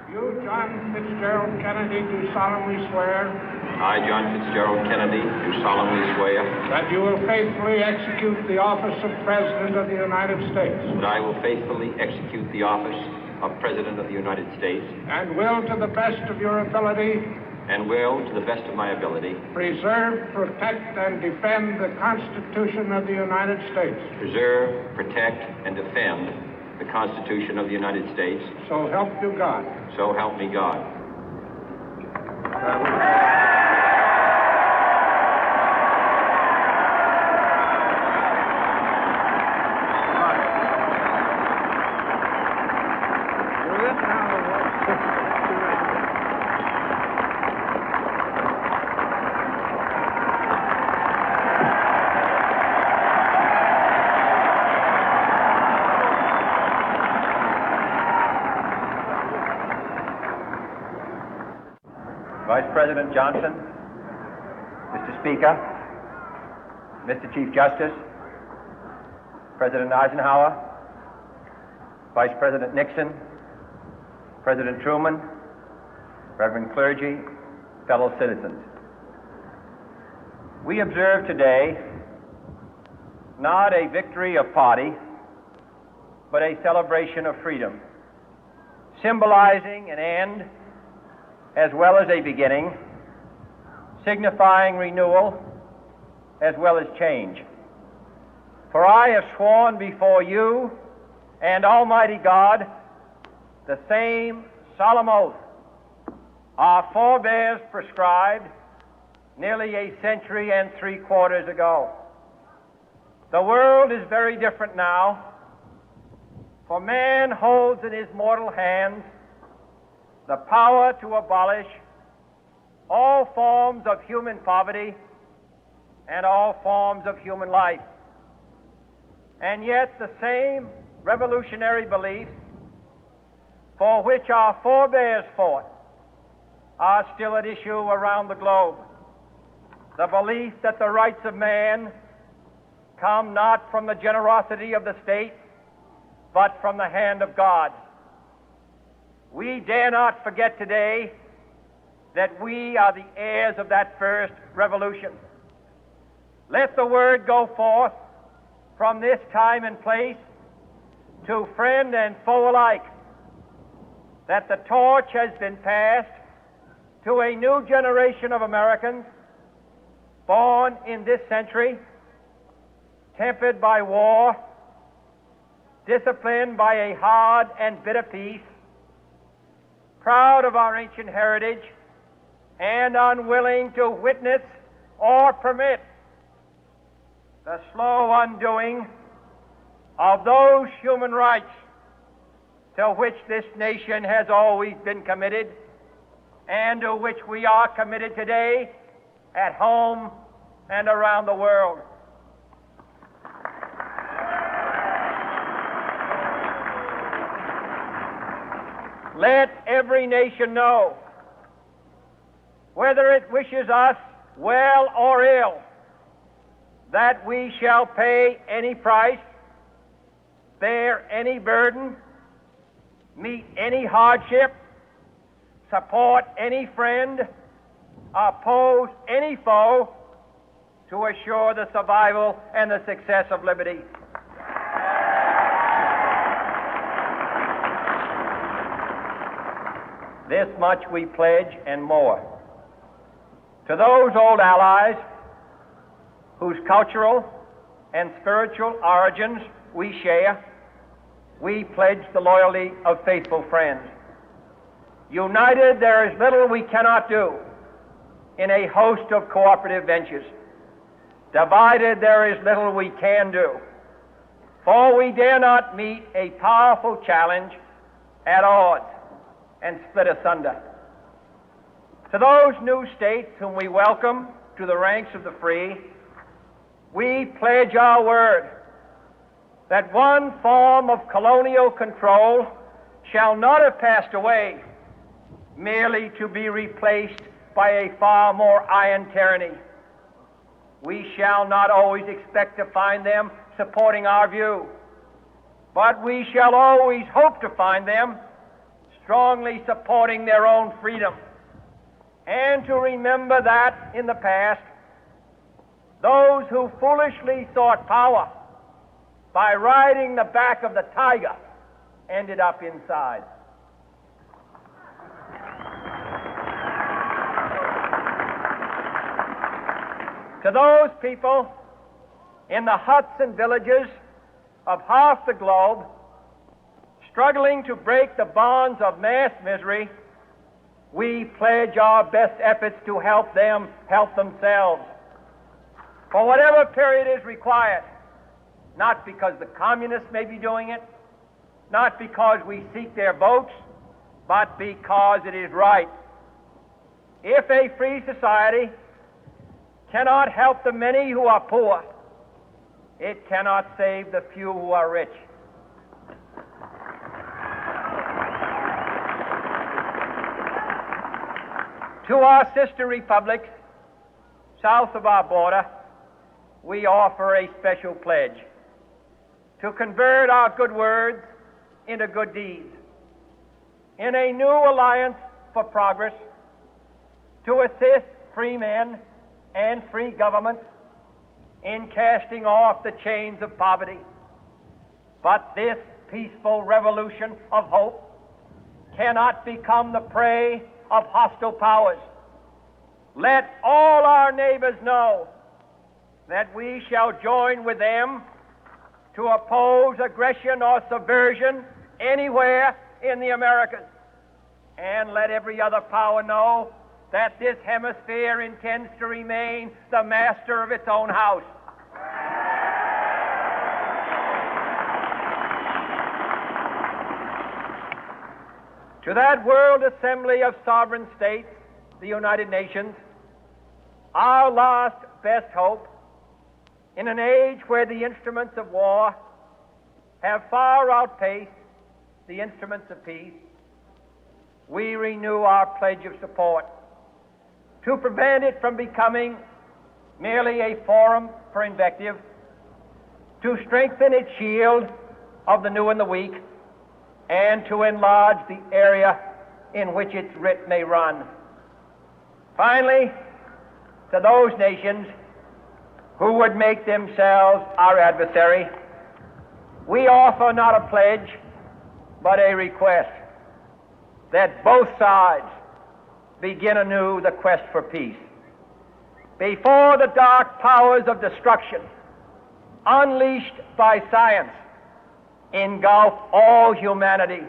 You, John Fitzgerald Kennedy, do solemnly swear I, John Fitzgerald Kennedy, do solemnly swear that you will faithfully execute the office of President of the United States that I will faithfully execute the office of President of the United States and will, to the best of your ability, and will, to the best of my ability, preserve, protect, and defend the Constitution of the United States. preserve, protect, and defend the Constitution of the United States. So help you God. So help me God. Vice President Johnson, Mr. Speaker, Mr. Chief Justice, President Eisenhower, Vice President Nixon, President Truman, Reverend clergy, fellow citizens. We observe today not a victory of party, but a celebration of freedom, symbolizing an end as well as a beginning, signifying renewal as well as change. For I have sworn before you and Almighty God the same solemn oath our forebears prescribed nearly a century and 3/4 ago. The world is very different now, for man holds in his mortal hands the power to abolish all forms of human poverty and all forms of human life. And yet the same revolutionary beliefs for which our forebears fought are still at issue around the globe. The belief that the rights of man come not from the generosity of the state, but from the hand of God. We dare not forget today that we are the heirs of that first revolution. Let the word go forth from this time and place to friend and foe alike that the torch has been passed to a new generation of Americans born in this century, tempered by war, disciplined by a hard and bitter peace, proud of our ancient heritage, and unwilling to witness or permit the slow undoing of those human rights to which this nation has always been committed and to which we are committed today at home and around the world. Let every nation know, whether it wishes us well or ill, that we shall pay any price, bear any burden, meet any hardship, support any friend, oppose any foe to assure the survival and the success of liberty. This much we pledge and more. To those old allies whose cultural and spiritual origins we share, we pledge the loyalty of faithful friends. United, there is little we cannot do in a host of cooperative ventures. Divided, there is little we can do, for we dare not meet a powerful challenge at odds and split asunder. To those new states whom we welcome to the ranks of the free, we pledge our word that one form of colonial control shall not have passed away, merely to be replaced by a far more iron tyranny. We shall not always expect to find them supporting our view, but we shall always hope to find them strongly supporting their own freedom, and to remember that in the past, those who foolishly sought power by riding the back of the tiger ended up inside. To those people in the huts and villages of half the globe struggling to break the bonds of mass misery, we pledge our best efforts to help them help themselves for whatever period is required, not because the communists may be doing it, not because we seek their votes, but because it is right. If a free society cannot help the many who are poor, it cannot save the few who are rich. To our sister republics south of our border, we offer a special pledge to convert our good words into good deeds, in a new alliance for progress, to assist free men and free governments in casting off the chains of poverty. But this peaceful revolution of hope cannot become the prey of hostile powers. Let all our neighbors know that we shall join with them to oppose aggression or subversion anywhere in the Americas. And let every other power know that this hemisphere intends to remain the master of its own house. To that World Assembly of Sovereign States, the United Nations, our last best hope, in an age where the instruments of war have far outpaced the instruments of peace, we renew our pledge of support to prevent it from becoming merely a forum for invective, to strengthen its shield of the new and the weak, and to enlarge the area in which its writ may run. Finally, to those nations who would make themselves our adversary, we offer not a pledge, but a request that both sides begin anew the quest for peace. Before the dark powers of destruction, unleashed by science, engulf all humanity,